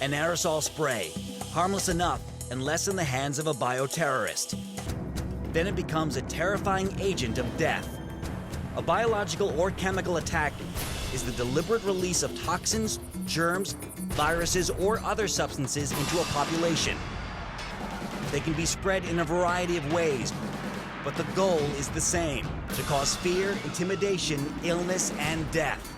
An aerosol spray, harmless enough unless in the hands of a bioterrorist. Then it becomes a terrifying agent of death. A biological or chemical attack is the deliberate release of toxins, germs, viruses, or other substances into a population. They can be spread in a variety of ways, but the goal is the same: to cause fear, intimidation, illness, and death.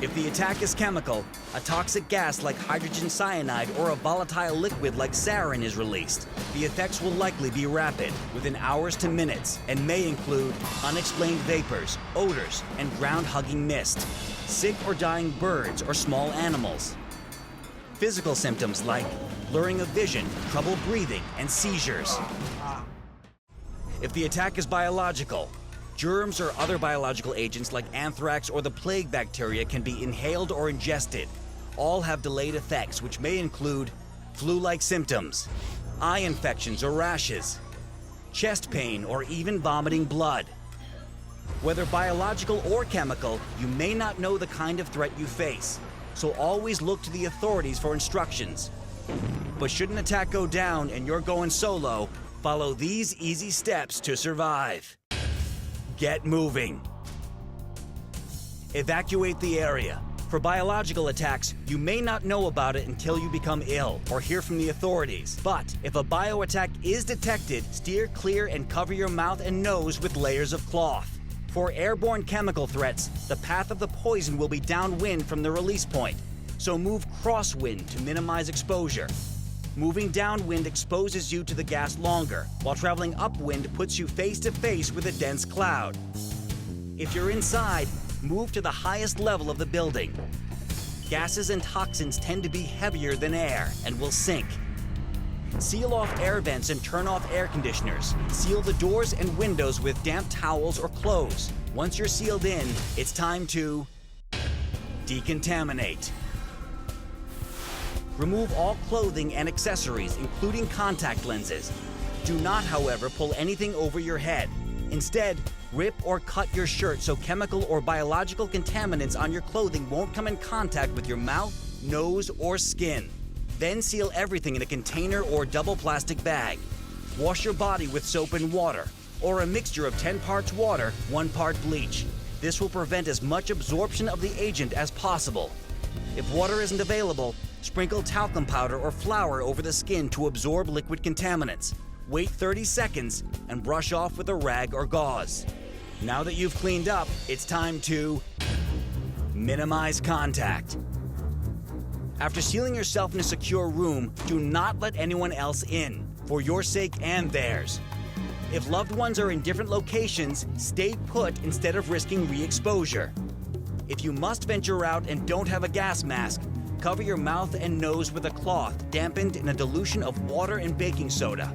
If the attack is chemical, a toxic gas like hydrogen cyanide or a volatile liquid like sarin is released. The effects will likely be rapid, within hours to minutes, and may include unexplained vapors, odors, and ground-hugging mist, sick or dying birds or small animals. Physical symptoms like blurring of vision, trouble breathing, and seizures. If the attack is biological, germs or other biological agents like anthrax or the plague bacteria can be inhaled or ingested. All have delayed effects, which may include flu-like symptoms, eye infections or rashes, chest pain, or even vomiting blood. Whether biological or chemical, you may not know the kind of threat you face, so always look to the authorities for instructions. But should an attack go down and you're going solo, follow these easy steps to survive. Get moving. Evacuate the area. For biological attacks, you may not know about it until you become ill or hear from the authorities. But if a bioattack is detected, steer clear and cover your mouth and nose with layers of cloth. For airborne chemical threats, the path of the poison will be downwind from the release point, so move crosswind to minimize exposure. Moving downwind exposes you to the gas longer, while traveling upwind puts you face to face with a dense cloud. If you're inside, move to the highest level of the building. Gases and toxins tend to be heavier than air and will sink. Seal off air vents and turn off air conditioners. Seal the doors and windows with damp towels or clothes. Once you're sealed in, it's time to decontaminate. Remove all clothing and accessories, including contact lenses. Do not, however, pull anything over your head. Instead, rip or cut your shirt so chemical or biological contaminants on your clothing won't come in contact with your mouth, nose, or skin. Then seal everything in a container or double plastic bag. Wash your body with soap and water, or a mixture of 10 parts water, 1 part bleach. This will prevent as much absorption of the agent as possible. If water isn't available, sprinkle talcum powder or flour over the skin to absorb liquid contaminants. Wait 30 seconds and brush off with a rag or gauze. Now that you've cleaned up, it's time to minimize contact. After sealing yourself in a secure room, do not let anyone else in, for your sake and theirs. If loved ones are in different locations, stay put instead of risking re-exposure. If you must venture out and don't have a gas mask, cover your mouth and nose with a cloth dampened in a dilution of water and baking soda.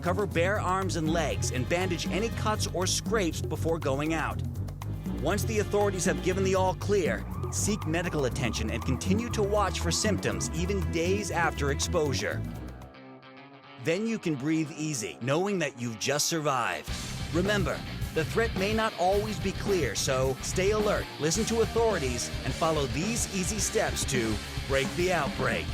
Cover bare arms and legs and bandage any cuts or scrapes before going out. Once the authorities have given the all clear, seek medical attention and continue to watch for symptoms even days after exposure. Then you can breathe easy, knowing that you've just survived. Remember, the threat may not always be clear, so stay alert, listen to authorities, and follow these easy steps to break the outbreak.